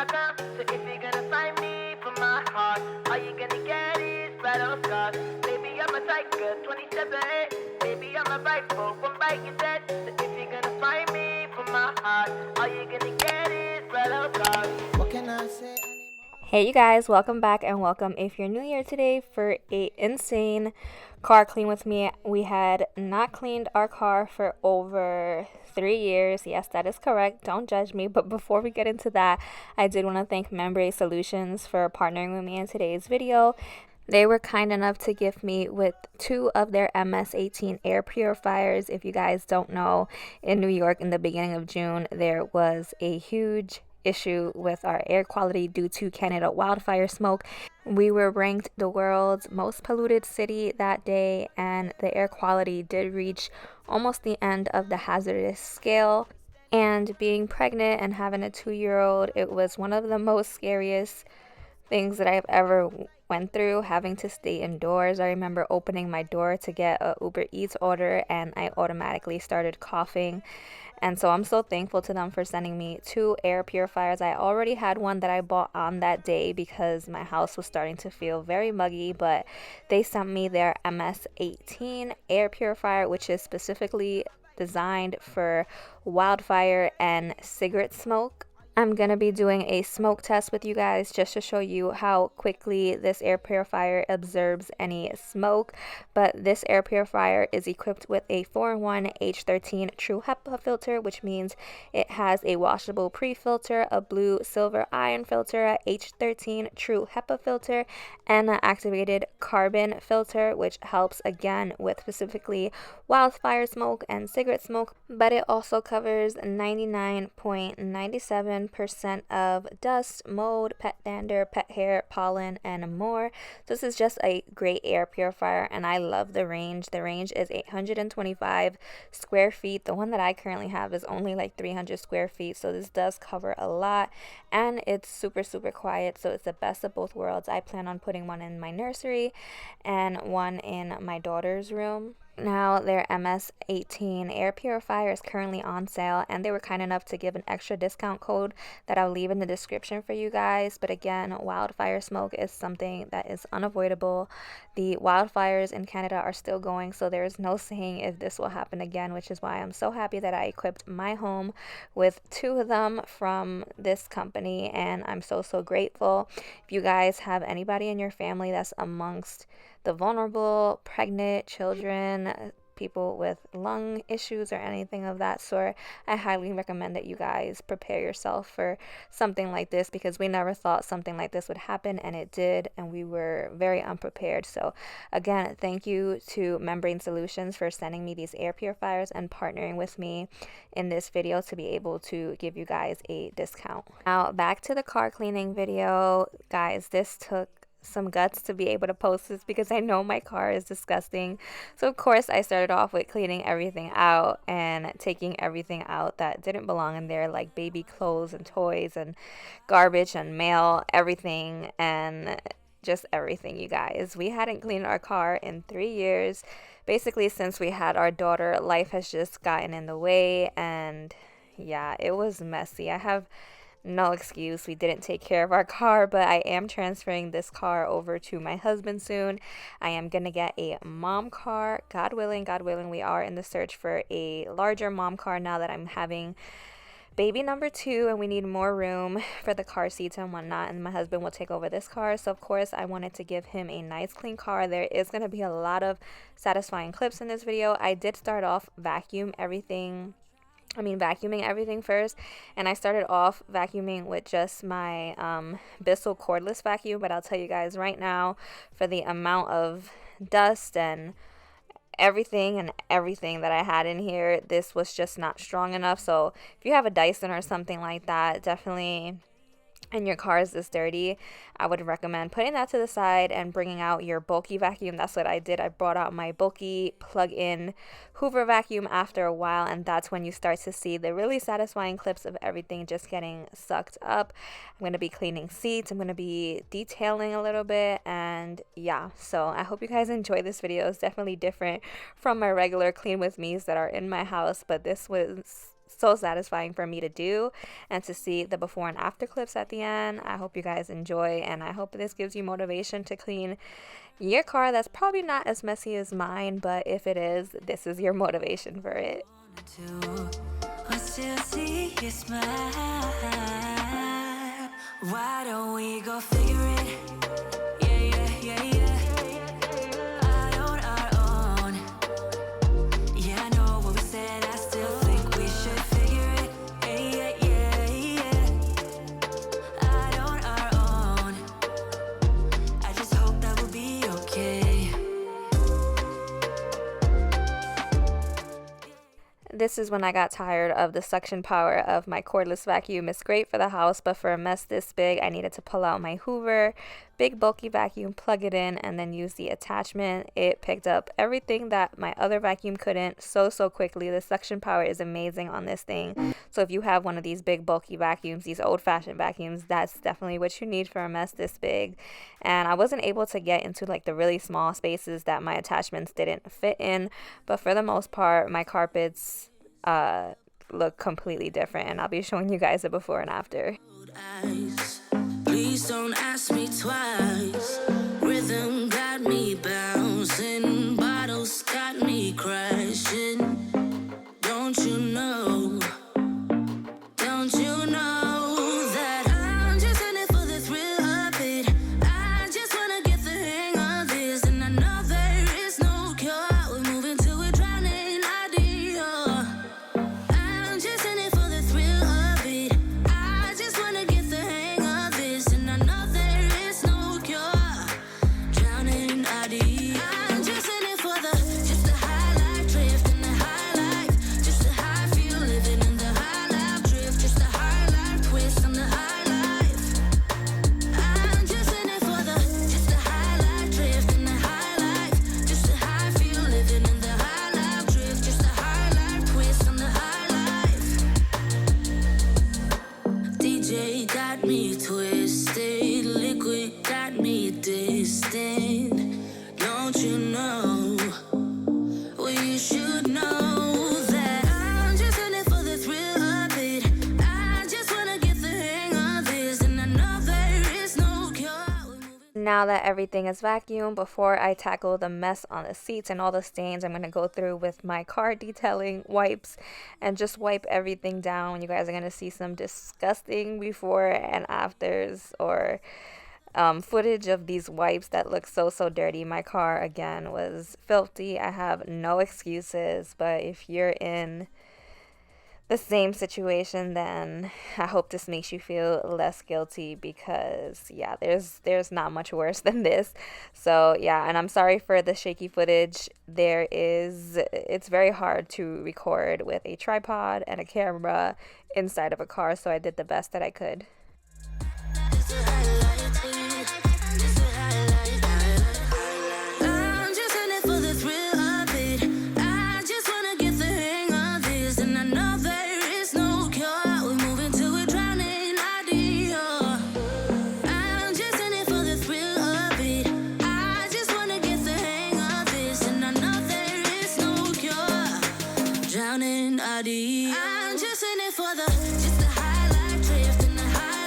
my girl. So if you're gonna find me for my heart, all you're gonna get is battle scars. Baby, I'm a tiger, 27. Baby, I'm a rifle, one bite you dead. So if you're gonna find me for my heart, all you're gonna get is battle scars. What can I say? Hey you guys, welcome back and welcome if you're new here today for a insane car clean with me. We had not cleaned our car for over 3 years. Yes, that is correct. Don't judge me. But before we get into that, I did want to thank Membrane Solutions for partnering with me in today's video. They were kind enough to gift me with 2 of their MS-18 air purifiers. If you guys don't know, in New York in the beginning of June, there was a huge issue with our air quality due to Canada wildfire smoke. We were ranked the world's most polluted city that day, and the air quality did reach almost the end of the hazardous scale. And being pregnant and having a 2-year-old, it was one of the most scariest things that I've ever went through, having to stay indoors. I remember opening my door to get a Uber Eats order and I automatically started coughing. And so I'm so thankful to them for sending me 2 air purifiers. I already had one that I bought on that day because my house was starting to feel very muggy, but they sent me their MS-18 air purifier, which is specifically designed for wildfire and cigarette smoke. I'm going to be doing a smoke test with you guys just to show you how quickly this air purifier absorbs any smoke. But this air purifier is equipped with a 4-in-1 H13 True HEPA filter, which means it has a washable pre-filter, a blue silver ion filter, a H13 True HEPA filter, and an activated carbon filter, which helps again with specifically wildfire smoke and cigarette smoke. But it also covers 99.97% of dust, mold, pet dander, pet hair, pollen, and more. This is just a great air purifier, and I love the range. The range is 825 square feet. The one that I currently have is only like 300 square feet, so this does cover a lot, and it's super quiet, so it's the best of both worlds. I plan on putting one in my nursery and one in my daughter's room. Now, their MS-18 air purifier is currently on sale, and they were kind enough to give an extra discount code that I'll leave in the description for you guys. But again, wildfire smoke is something that is unavoidable. The wildfires in Canada are still going, so there is no saying if this will happen again, which is why I'm so happy that I equipped my home with 2 of them from this company, and I'm so grateful. If you guys have anybody in your family that's amongst the vulnerable, pregnant, children, people with lung issues or anything of that sort, I highly recommend that you guys prepare yourself for something like this, because we never thought something like this would happen, and it did, and we were very unprepared. So again, thank you to Membrane Solutions for sending me these air purifiers and partnering with me in this video to be able to give you guys a discount. Now back to the car cleaning video, guys. This took some guts to be able to post this because I know my car is disgusting. So of course I started off with cleaning everything out and taking everything out that didn't belong in there, like baby clothes and toys and garbage and mail, everything, and just everything. You guys, we hadn't cleaned our car in 3 years. Basically since we had our daughter, life has just gotten in the way, and yeah, it was messy. I have no excuse. We didn't take care of our car, but I am transferring this car over to my husband soon. I am gonna get a mom car, God willing. We are in the search for a larger mom car now that I'm having baby number 2 and we need more room for the car seats and whatnot, and my husband will take over this car. So of course I wanted to give him a nice clean car. There is going to be a lot of satisfying clips in this video. I did start off vacuuming everything first, and I started off vacuuming with just my Bissell cordless vacuum, but I'll tell you guys right now, for the amount of dust and everything that I had in here, this was just not strong enough. So if you have a Dyson or something like that, definitely, and your car is this dirty, I would recommend putting that to the side and bringing out your bulky vacuum. That's what I did. I brought out my bulky plug-in Hoover vacuum after a while, and that's when you start to see the really satisfying clips of everything just getting sucked up. I'm going to be cleaning seats. I'm going to be detailing a little bit, and yeah, so I hope you guys enjoy this video. It's definitely different from my regular clean with me's that are in my house, but this was so satisfying for me to do, and to see the before and after clips at the end. I hope you guys enjoy, and I hope this gives you motivation to clean your car that's probably not as messy as mine, but if it is, this is your motivation for it. Why don't we go figure it? Yeah, yeah, yeah, yeah. Out on our own. Yeah, I know what we said. I still think we should figure it. Yeah, yeah, yeah, yeah. Out on our own. I just hope that we'll be okay. This is when I got tired of the suction power of my cordless vacuum. It's great for the house, but for a mess this big, I needed to pull out my Hoover, big bulky vacuum, plug it in, and then use the attachment. It picked up everything that my other vacuum couldn't so quickly. The suction power is amazing on this thing. So if you have one of these big bulky vacuums, these old-fashioned vacuums, that's definitely what you need for a mess this big. And I wasn't able to get into like the really small spaces that my attachments didn't fit in, but for the most part, my carpets look completely different, and I'll be showing you guys a before and after. Please don't ask me twice. Rhythm got me bouncing, bottles got me crashing. Don't you know? Don't you know that I'm just in it for the thrill of it? I just wanna get the hang of this, and I know there is no cure. We're moving to a drowning idea. I'm just in it for the thrill of it. I just wanna get the hang of this, and I know there is no cure. Drowning idea. I'm just in it for just the high life drift and the high life, just the high feel living in the high life drift, just the high life twist on the high life. I'm just in it for just the high life drift and the high life, just the high feel living in the high life drift, just the high life twist on the high life. DJ got me twisted, liquid got me distant. Don't you know? Well, you should know that I'm just in it for the thrill of it. I just wanna get the hang of this, and I know there is no cure. Now that everything is vacuumed, before I tackle the mess on the seats and all the stains, I'm going to go through with my car detailing wipes and just wipe everything down. You guys are going to see some disgusting before and afters, or footage of these wipes that look so dirty. My car, again, was filthy. I have no excuses, but if you're in the same situation, then I hope this makes you feel less guilty, because yeah, there's not much worse than this. So yeah, and I'm sorry for the shaky footage. It's very hard to record with a tripod and a camera inside of a car, so I did the best that I could. I'm just in it for just the high life drift and the high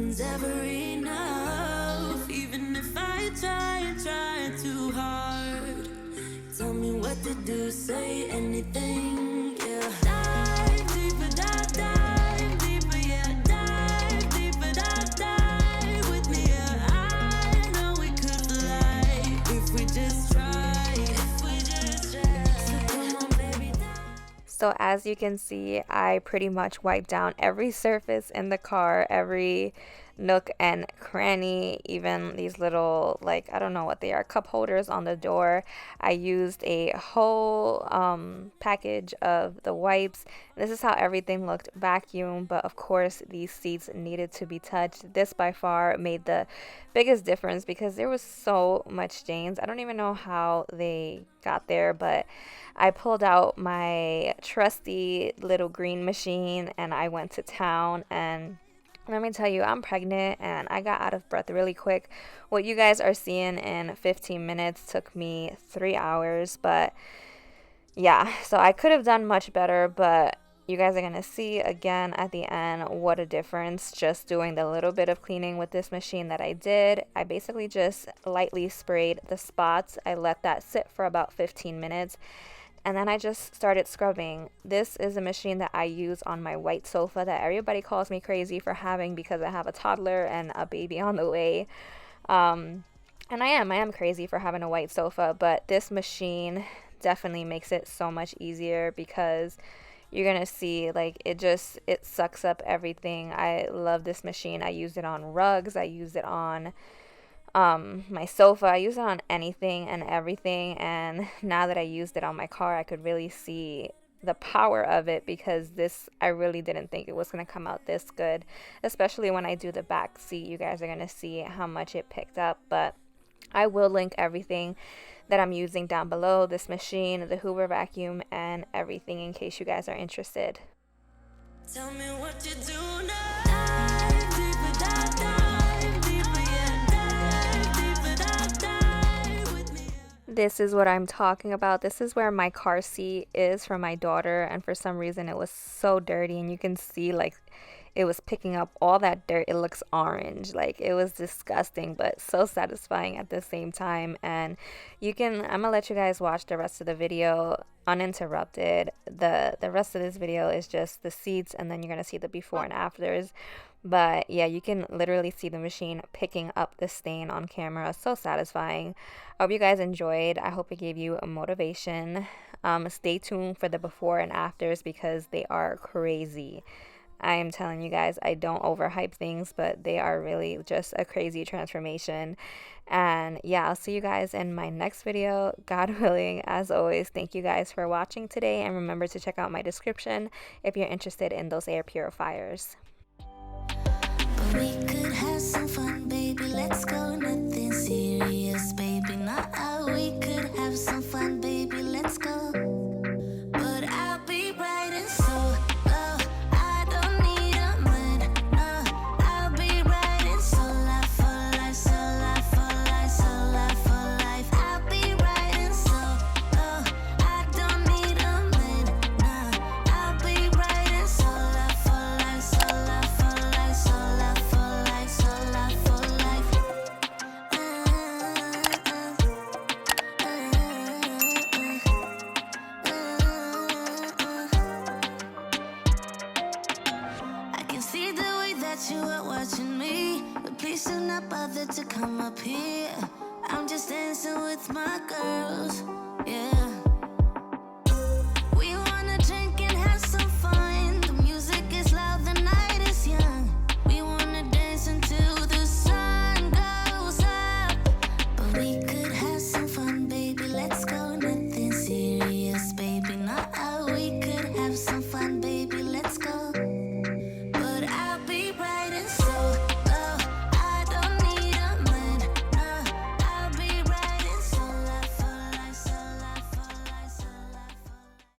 nothing's ever enough. Even if I try and try too hard, tell me what to do, say anything, yeah. Dive deeper, dive deeper, yeah. Dive deeper, dive with me, yeah. I know we could fly if we just try, if we just try. So come on, baby, dive. So as you can see, I pretty much wiped down every surface in the car, every nook and cranny, even these little, like, I don't know what they are, cup holders on the door. I used a whole package of the wipes. This is how everything looked vacuumed, but of course these seats needed to be touched. This by far made the biggest difference because there was so much stains. I don't even know how they got there, but I pulled out my trusty little green machine and I went to town. And let me tell you, I'm pregnant and I got out of breath really quick. What you guys are seeing in 15 minutes took me 3 hours. But yeah, so I could have done much better, but you guys are going to see again at the end what a difference just doing the little bit of cleaning with this machine that I did. I basically just lightly sprayed the spots. I let that sit for about 15 minutes. And then I just started scrubbing. This is a machine that I use on my white sofa that everybody calls me crazy for having because I have a toddler and a baby on the way. And I am crazy for having a white sofa, but this machine definitely makes it so much easier because you're gonna see, like, it sucks up everything. I love this machine. I use it on rugs. I use it on my sofa. I use it on anything and everything, and now that I used it on my car, I could really see the power of it because I really didn't think it was going to come out this good, especially when I do the back seat. You guys are going to see how much it picked up, but I will link everything that I'm using down below, this machine, the Hoover vacuum, and everything in case you guys are interested. Tell me what you do now. Dive deeper, dive deeper, yeah. Dive deeper, dive with me. This is what I'm talking about. This is where my car seat is for my daughter, and for some reason it was so dirty, and you can see, like, it was picking up all that dirt. It looks orange. Like, it was disgusting, but so satisfying at the same time. And I'm gonna let you guys watch the rest of the video uninterrupted. The rest of this video is just the seats, and then you're gonna see the before and afters. But yeah, you can literally see the machine picking up the stain on camera. So satisfying. I hope you guys enjoyed. I hope it gave you a motivation. Stay tuned for the before and afters because they are crazy. I am telling you guys, I don't overhype things, but they are really just a crazy transformation. And yeah, I'll see you guys in my next video, God willing. As always, thank you guys for watching today, and remember to check out my description if you're interested in those air purifiers. But we could have some fun, baby. Let's go, nothing serious, baby. Not how we could have some fun, baby. Let's go. But I'll be riding so low. I don't need a man, no. I'll be riding so life for life, so life for life, so life for life. I'll be riding so low. I don't need a man, no. I'll be riding so life for life, so life for life, so life for life, so life for life. I can see the way that you are watching me, but please do not bother to come up here. I'm just dancing with my girls.